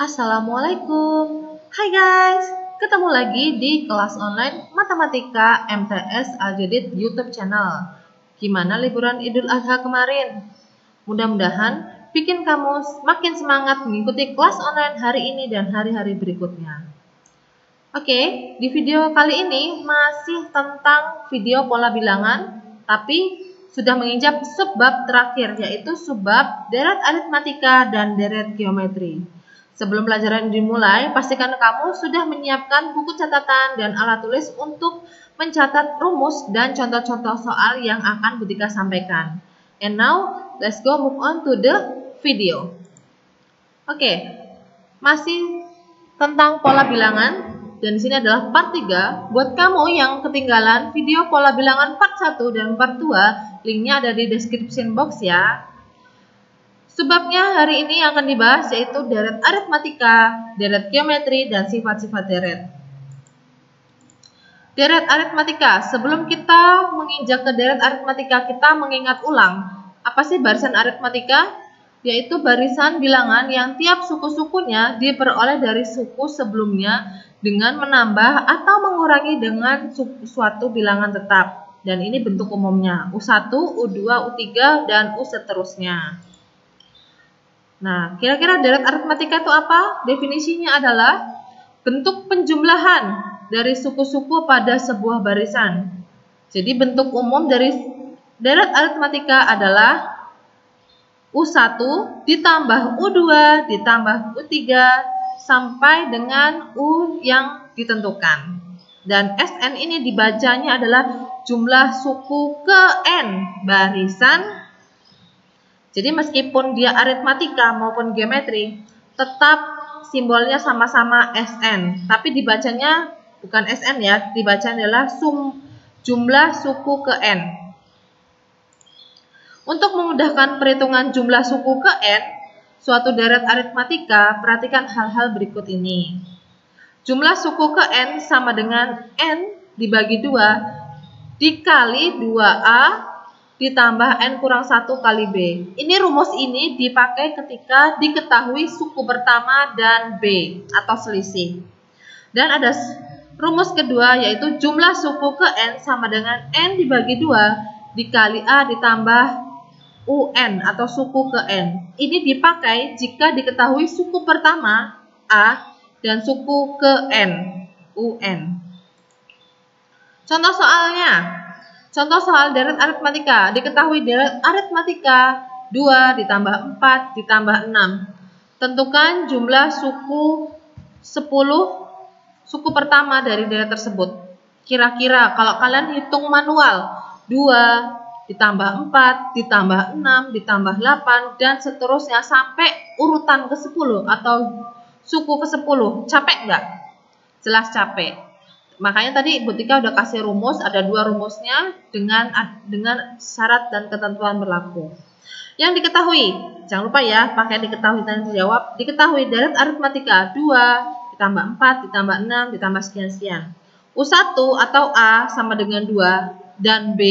Assalamualaikum. Hai guys, ketemu lagi di kelas online Matematika MTS Al-Jadid YouTube channel. Gimana liburan Idul Adha kemarin? Mudah-mudahan bikin kamu makin semangat mengikuti kelas online hari ini dan hari-hari berikutnya. Oke, di video kali ini masih tentang video pola bilangan, tapi sudah menginjak subbab terakhir, yaitu subbab deret aritmatika dan deret geometri. Sebelum pelajaran dimulai, pastikan kamu sudah menyiapkan buku catatan dan alat tulis untuk mencatat rumus dan contoh-contoh soal yang akan Butika sampaikan. And now, let's go move on to the video. Oke, masih tentang pola bilangan. Dan di sini adalah part 3. Buat kamu yang ketinggalan video pola bilangan part 1 dan part 2, linknya ada di description box ya. Sebabnya hari ini akan dibahas yaitu deret aritmatika, deret geometri, dan sifat-sifat deret. Deret aritmatika, sebelum kita menginjak ke deret aritmatika, kita mengingat ulang. Apa sih barisan aritmatika? Yaitu barisan bilangan yang tiap suku-sukunya diperoleh dari suku sebelumnya dengan menambah atau mengurangi dengan suatu bilangan tetap. Dan ini bentuk umumnya, U1, U2, U3, dan U seterusnya. Nah, kira-kira deret aritmatika itu apa? Definisinya adalah bentuk penjumlahan dari suku-suku pada sebuah barisan. Jadi bentuk umum dari deret aritmatika adalah U1 ditambah U2 ditambah U3 sampai dengan U yang ditentukan. Dan Sn ini dibacanya adalah jumlah suku ke N barisan. Jadi meskipun dia aritmatika maupun geometri, tetap simbolnya sama-sama Sn. Tapi dibacanya bukan Sn ya, dibacanya adalah jumlah suku ke N. Untuk memudahkan perhitungan jumlah suku ke N, suatu deret aritmatika, perhatikan hal-hal berikut ini. Jumlah suku ke N sama dengan N dibagi 2 dikali 2A ditambah N kurang 1 kali B. Ini rumus ini dipakai ketika diketahui suku pertama dan B atau selisih. Dan ada rumus kedua yaitu jumlah suku ke N sama dengan N dibagi 2 dikali A ditambah UN atau suku ke N. Ini dipakai jika diketahui suku pertama A dan suku ke N UN. Contoh soalnya. Contoh soal deret aritmatika. Diketahui deret aritmatika 2 ditambah 4 ditambah 6. Tentukan jumlah suku 10 suku pertama dari deret tersebut. Kira-kira kalau kalian hitung manual 2 ditambah 4 ditambah 6 ditambah 8 dan seterusnya sampai urutan ke-10 atau suku ke-10. Capek nggak? Jelas capek. Makanya tadi Butika udah kasih rumus, ada 2 rumusnya dengan syarat dan ketentuan berlaku. Yang diketahui, jangan lupa ya, pakai diketahui dan dijawab. Diketahui deret aritmatika 2 ditambah 4 ditambah 6 ditambah sekian-sekian. U1 atau A sama dengan 2 dan B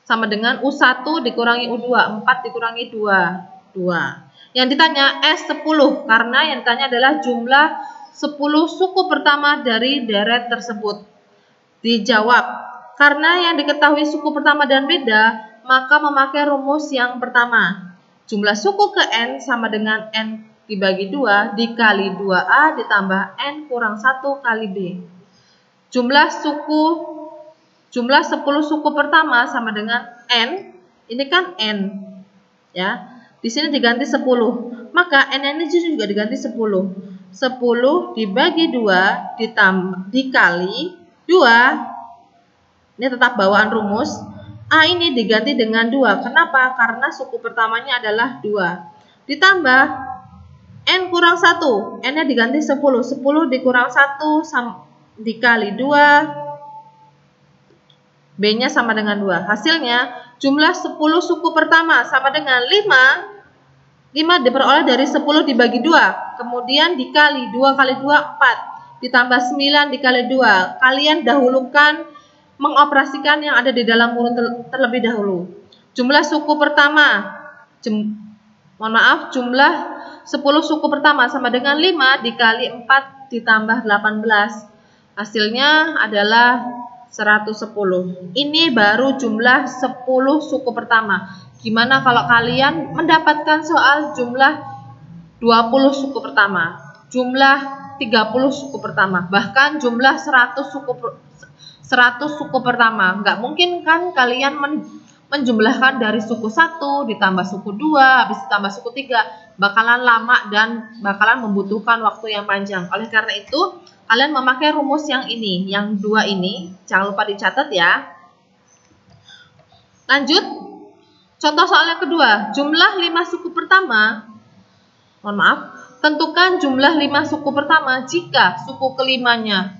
sama dengan U1 dikurangi U2, 4 dikurangi 2, 2. Yang ditanya S10 karena yang ditanya adalah jumlah 10 suku pertama dari deret tersebut. Dijawab, karena yang diketahui suku pertama dan beda, maka memakai rumus yang pertama. Jumlah suku ke N sama dengan N dibagi 2 dikali 2A ditambah N kurang 1 kali B. Jumlah 10 suku pertama sama dengan N, ini kan N. Ya, di sini diganti 10, maka N ini juga diganti 10. 10 dibagi 2 dikali 2, ini tetap bawaan rumus. A ini diganti dengan 2. Kenapa? Karena suku pertamanya adalah 2. Ditambah N kurang 1. N nya diganti 10. 10 dikurang 1 dikali 2. B nya sama dengan 2. Hasilnya jumlah 10 suku pertama sama dengan 5. 5 diperoleh dari 10 dibagi 2, kemudian dikali 2 kali 2, 4, ditambah 9 dikali 2. Kalian dahulukan mengoperasikan yang ada di dalam kurung terlebih dahulu. Jumlah suku pertama Mohon maaf, jumlah 10 suku pertama sama dengan 5 dikali 4 ditambah 18. Hasilnya adalah 110. Ini baru jumlah 10 suku pertama. Gimana kalau kalian mendapatkan soal jumlah 20 suku pertama, jumlah 30 suku pertama, bahkan jumlah 100 suku pertama? Nggak mungkin kan kalian menjumlahkan dari suku 1 ditambah suku 2 habis ditambah suku 3, bakalan lama dan bakalan membutuhkan waktu yang panjang. Oleh karena itu kalian memakai rumus yang ini, yang 2 ini, jangan lupa dicatat ya. Lanjut, contoh soal yang kedua, jumlah 5 suku pertama. Mohon maaf, tentukan jumlah 5 suku pertama jika suku kelimanya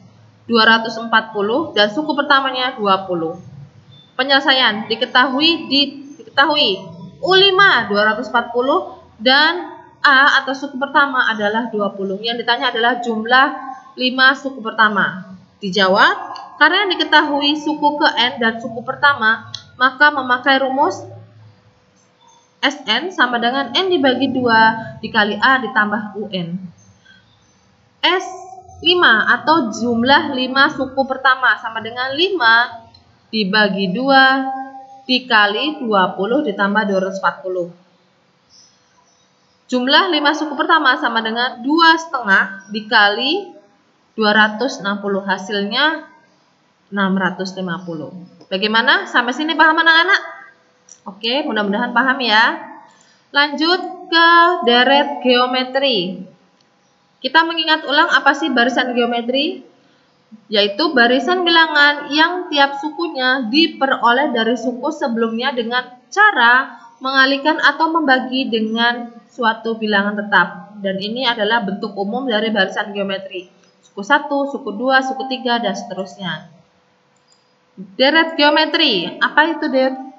240 dan suku pertamanya 20. Penyelesaian diketahui U5 240 dan A atau suku pertama adalah 20. Yang ditanya adalah jumlah 5 suku pertama. Dijawab, karena yang diketahui suku ke N dan suku pertama, maka memakai rumus Sn sama dengan N dibagi 2 dikali A ditambah UN. S5 atau jumlah 5 suku pertama sama dengan 5 dibagi 2 dikali 20 ditambah 240. Jumlah 5 suku pertama sama dengan 2,5 dikali 260. Hasilnya 650. Bagaimana? Sampai sini paham anak-anak? Oke, mudah-mudahan paham ya. Lanjut ke deret geometri. Kita mengingat ulang apa sih barisan geometri? Yaitu barisan bilangan yang tiap sukunya diperoleh dari suku sebelumnya dengan cara mengalihkan atau membagi dengan suatu bilangan tetap. Dan ini adalah bentuk umum dari barisan geometri. Suku 1, suku 2, suku 3, dan seterusnya. Deret geometri. Apa itu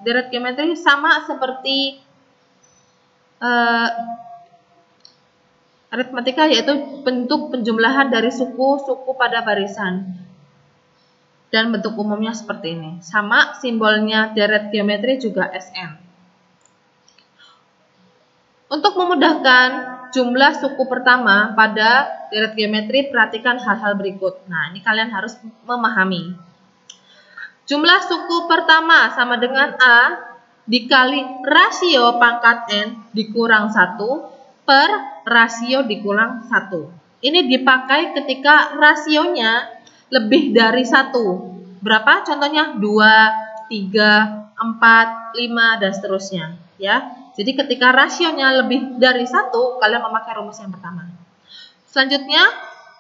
deret geometri? Sama seperti aritmatika, yaitu bentuk penjumlahan dari suku-suku pada barisan. Dan bentuk umumnya seperti ini. Sama simbolnya deret geometri juga Sn. Untuk memudahkan jumlah suku pertama pada deret geometri, perhatikan hal-hal berikut. Nah, ini kalian harus memahami. Jumlah suku pertama sama dengan A dikali rasio pangkat N dikurang 1 per rasio dikurang 1. Ini dipakai ketika rasionya lebih dari 1. Berapa? Contohnya 2, 3, 4, 5, dan seterusnya. Ya. Jadi ketika rasionya lebih dari 1, kalian memakai rumus yang pertama. Selanjutnya,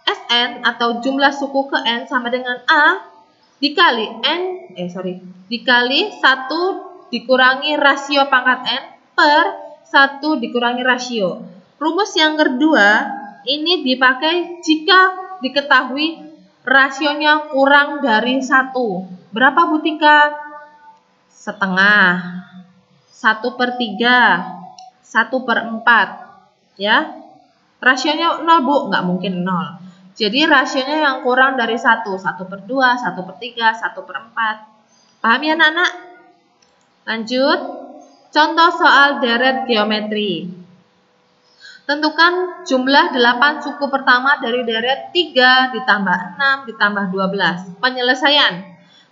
Sn atau jumlah suku ke N sama dengan A dikali dikali 1 dikurangi rasio pangkat N per 1 dikurangi rasio. Rumus yang kedua ini dipakai jika diketahui rasionya kurang dari 1. Berapa Bu Tika? Setengah. 1/3, 1/4, ya. Rasionya 0 Bu, nggak mungkin 0. Jadi rasionya yang kurang dari 1, 1/2, 1/3, 1/4. Paham ya anak-anak? Lanjut, contoh soal deret geometri. Tentukan jumlah 8 suku pertama dari deret 3 ditambah 6 ditambah 12. Penyelesaian.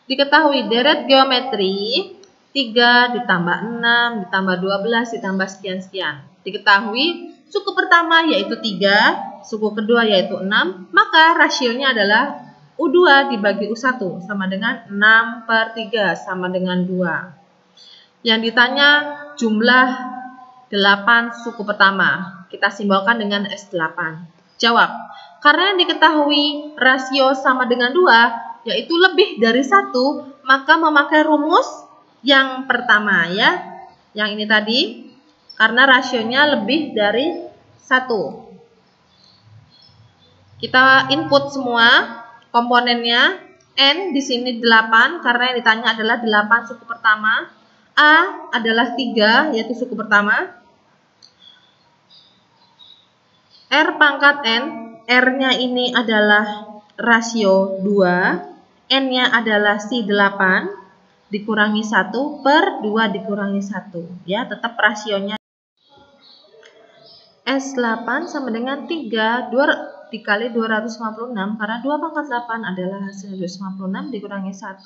Diketahui deret geometri 3 ditambah 6 ditambah 12 ditambah sekian-sekian. Diketahui suku pertama yaitu 3, suku kedua yaitu 6, maka rasionya adalah U2 dibagi U1 sama dengan 6/3 sama dengan 2. Yang ditanya jumlah 8 suku pertama. Kita simbolkan dengan S8. Jawab. Karena yang diketahui rasio sama dengan 2, yaitu lebih dari 1, maka memakai rumus yang pertama ya. Yang ini tadi, karena rasionya lebih dari 1. Kita input semua komponennya. N di sini 8 karena yang ditanya adalah 8 suku pertama. A adalah 3 yaitu suku pertama. R pangkat N, R-nya ini adalah rasio 2, N-nya adalah si 8 dikurangi 1 per 2 dikurangi 1. Ya, tetap rasionya. S8 sama dengan 3 dikali 256, karena 2 pangkat 8 adalah hasilnya 256 dikurangi 1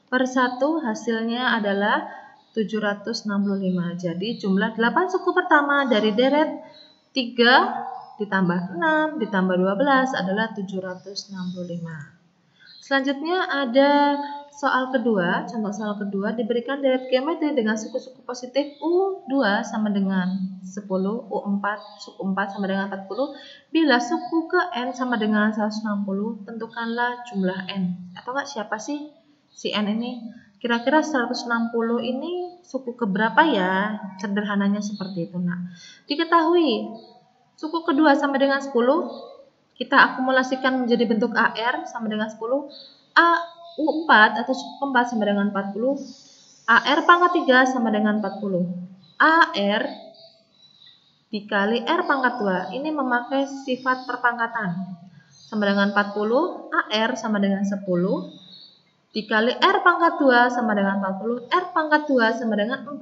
per 1 hasilnya adalah 765. Jadi jumlah 8 suku pertama dari deret 3 ditambah 6 ditambah 12 adalah 765. Selanjutnya ada soal kedua, contoh soal kedua, diberikan deret geometri dengan suku-suku positif U2 sama dengan 10, U4, suku 4 sama dengan 40, bila suku ke N sama dengan 160, tentukanlah jumlah N. Atau enggak, siapa sih si N ini? Kira-kira 160 ini suku keberapa ya? Sederhananya seperti itu. Nah, diketahui suku kedua sama dengan 10, kita akumulasikan menjadi bentuk AR sama dengan 10, U4 atau suku keempat sama dengan 40, AR pangkat 3 sama dengan 40. AR dikali R pangkat 2, ini memakai sifat perpangkatan, sama dengan 40, AR sama dengan 10, dikali R pangkat 2 sama dengan 40, R pangkat 2 sama dengan 40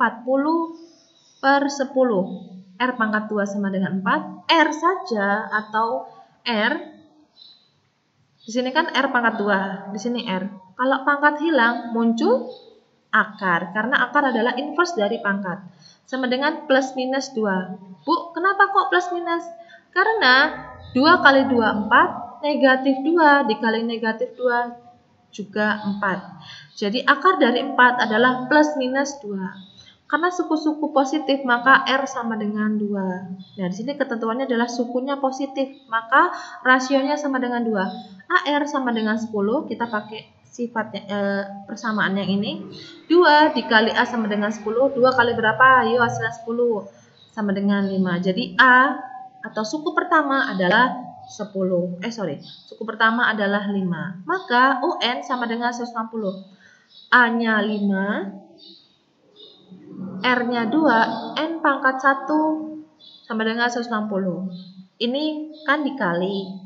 per 10. R pangkat 2 sama dengan 4, R saja atau R, di sini kan R pangkat 2, di sini R. Kalau pangkat hilang, muncul akar, karena akar adalah inverse dari pangkat. Sama dengan plus minus 2. Bu, kenapa kok plus minus? Karena 2 kali 2, 4, negatif 2 dikali negatif 2 juga 4. Jadi akar dari 4 adalah plus minus 2. Karena suku-suku positif, maka R sama dengan 2. Nah, di sini ketentuannya adalah sukunya positif, maka rasionya sama dengan 2. AR sama dengan 10, kita pakai sifatnya persamaan yang ini. 2 dikali A sama dengan 10, 2 kali berapa? Yuk, hasilnya 10 sama dengan 5. Jadi A atau suku pertama adalah 10. Suku pertama adalah 5. Maka UN sama dengan 160. A-nya 5, R-nya 2, N pangkat 1 sama dengan 160. Ini kan dikali,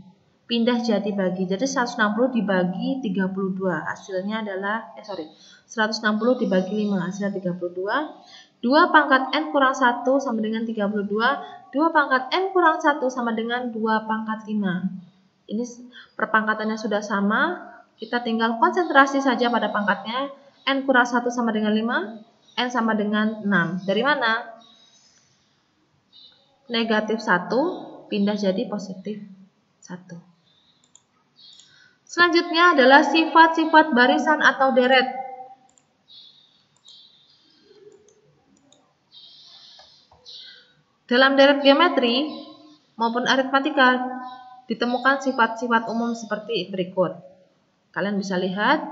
pindah jadi bagi. Jadi 160 dibagi 32, hasilnya adalah 160 dibagi 5, hasilnya 32. 2 pangkat N kurang 1 sama dengan 32. 2 pangkat N kurang 1 sama dengan 2 pangkat 5. Ini perpangkatannya sudah sama, kita tinggal konsentrasi saja pada pangkatnya. N kurang 1 sama dengan 5, N sama dengan 6. Dari mana? Negatif 1 pindah jadi positif 1. Selanjutnya adalah sifat-sifat barisan atau deret. Dalam deret geometri maupun aritmatika ditemukan sifat-sifat umum seperti berikut. Kalian bisa lihat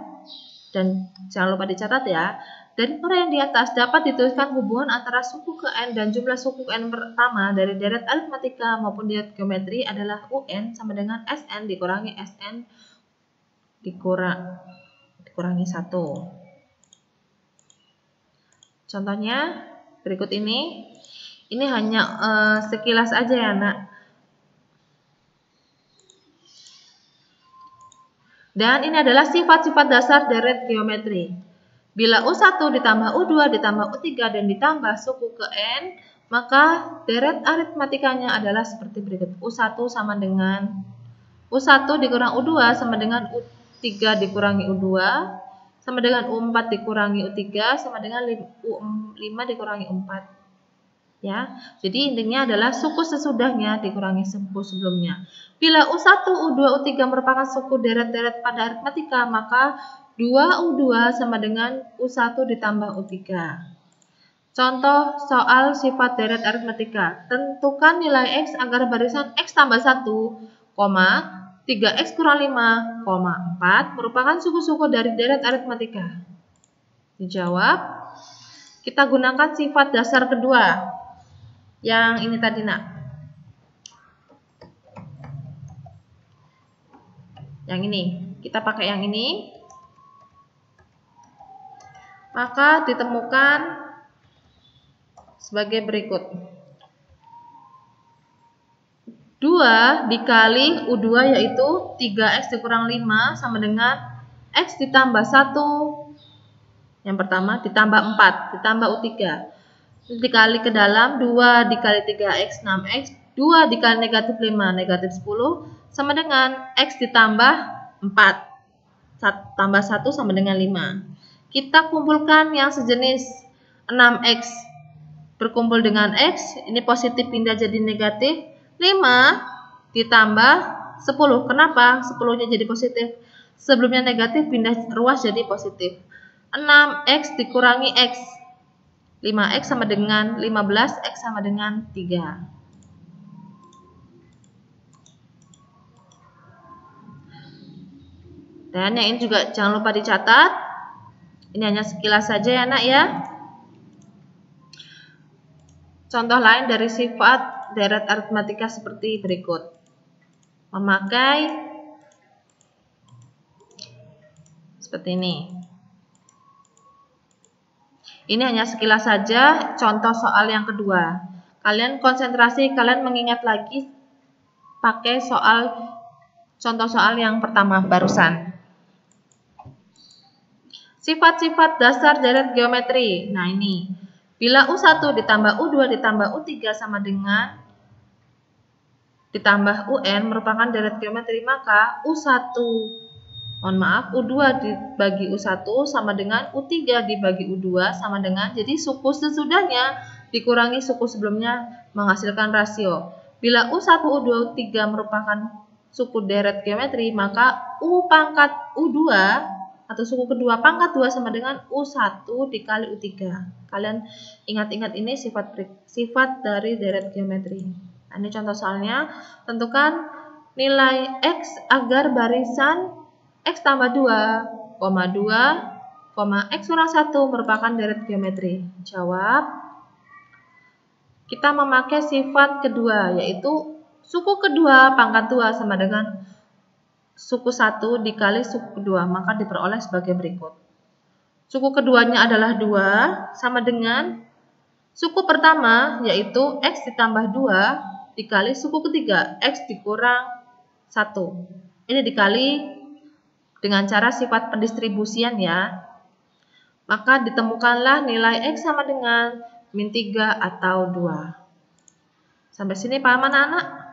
dan jangan lupa dicatat ya. Dari uraian yang di atas dapat dituliskan hubungan antara suku ke N dan jumlah suku N pertama dari deret aritmatika maupun deret geometri adalah UN sama dengan SN dikurangi SN dikurangi 1. Contohnya berikut ini. Ini hanya sekilas aja ya, Nak. Dan ini adalah sifat-sifat dasar deret geometri. Bila U1 ditambah U2 ditambah U3 dan ditambah suku ke N, maka deret aritmatikanya adalah seperti berikut. U1 sama dengan U1 dikurang U2 sama dengan U3 dikurangi U2 sama dengan U4 dikurangi U3 sama dengan U5 dikurangi U4. Ya, jadi intinya adalah suku sesudahnya dikurangi suku sebelumnya. Bila U1, U2, U3 merupakan suku deret-deret pada aritmatika, maka 2U2 sama dengan U1 ditambah U3. Contoh soal sifat deret aritmatika. Tentukan nilai X agar barisan X tambah 1, 3X kurang 5, 4 merupakan suku-suku dari deret aritmatika. Dijawab. Kita gunakan sifat dasar kedua. Yang ini tadi, Nak. Yang ini. Kita pakai yang ini. Maka ditemukan sebagai berikut. 2 dikali U2 yaitu 3X dikurang 5 sama dengan X ditambah 1. Yang pertama ditambah 4 ditambah U3. Dikali ke dalam 2 dikali 3X 6X 2 dikali negatif 5, negatif 10, sama dengan X ditambah 4, tambah 1 sama dengan 5. Kita kumpulkan yang sejenis 6X berkumpul dengan X, ini positif pindah jadi negatif, 5 ditambah 10. Kenapa 10-nya jadi positif? Sebelumnya negatif pindah ruas jadi positif. 6X dikurangi X. 5X sama dengan 15, X sama dengan 3. Dan yang ini juga jangan lupa dicatat. Ini hanya sekilas saja ya nak ya. Contoh lain dari sifat deret aritmatika seperti berikut. Memakai seperti ini. Ini hanya sekilas saja contoh soal yang kedua. Kalian konsentrasi, kalian mengingat lagi pakai contoh soal yang pertama barusan. Sifat-sifat dasar deret geometri. Nah ini, bila U1 ditambah U2 ditambah U3 sama dengan ditambah UN merupakan deret geometri, maka U2 dibagi U1 sama dengan U3 dibagi U2 sama dengan, jadi suku sesudahnya dikurangi suku sebelumnya menghasilkan rasio. Bila U1, U2, U3 merupakan suku deret geometri, maka U pangkat U2 atau suku kedua pangkat 2 sama dengan U1 dikali U3. Kalian ingat-ingat ini sifat dari deret geometri. Nah, ini contoh soalnya. Tentukan nilai X agar barisan X tambah 2, 2, X kurang 1 merupakan deret geometri. Jawab. Kita memakai sifat kedua, yaitu suku kedua pangkat 2 sama dengan suku 1 dikali suku kedua, maka diperoleh sebagai berikut. Suku keduanya adalah 2 sama dengan suku pertama, yaitu X ditambah 2 dikali suku ketiga, X dikurang 1. Ini dikali dengan cara sifat pendistribusian ya. Maka ditemukanlah nilai X sama dengan min 3 atau 2. Sampai sini paham anak-anak?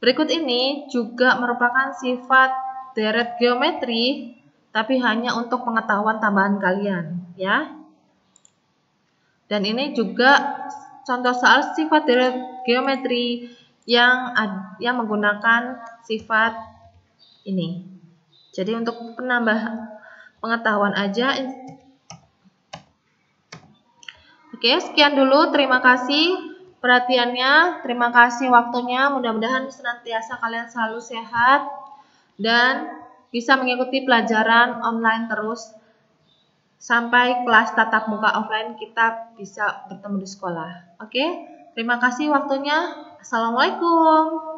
Berikut ini juga merupakan sifat deret geometri, tapi hanya untuk pengetahuan tambahan kalian, ya. Dan ini juga contoh soal sifat deret geometri yang menggunakan sifat ini. Jadi untuk penambah pengetahuan aja. Oke, sekian dulu. Terima kasih perhatiannya, terima kasih waktunya. Mudah-mudahan senantiasa kalian selalu sehat dan bisa mengikuti pelajaran online terus sampai kelas tatap muka offline kita bisa bertemu di sekolah. Oke, terima kasih waktunya. Assalamualaikum.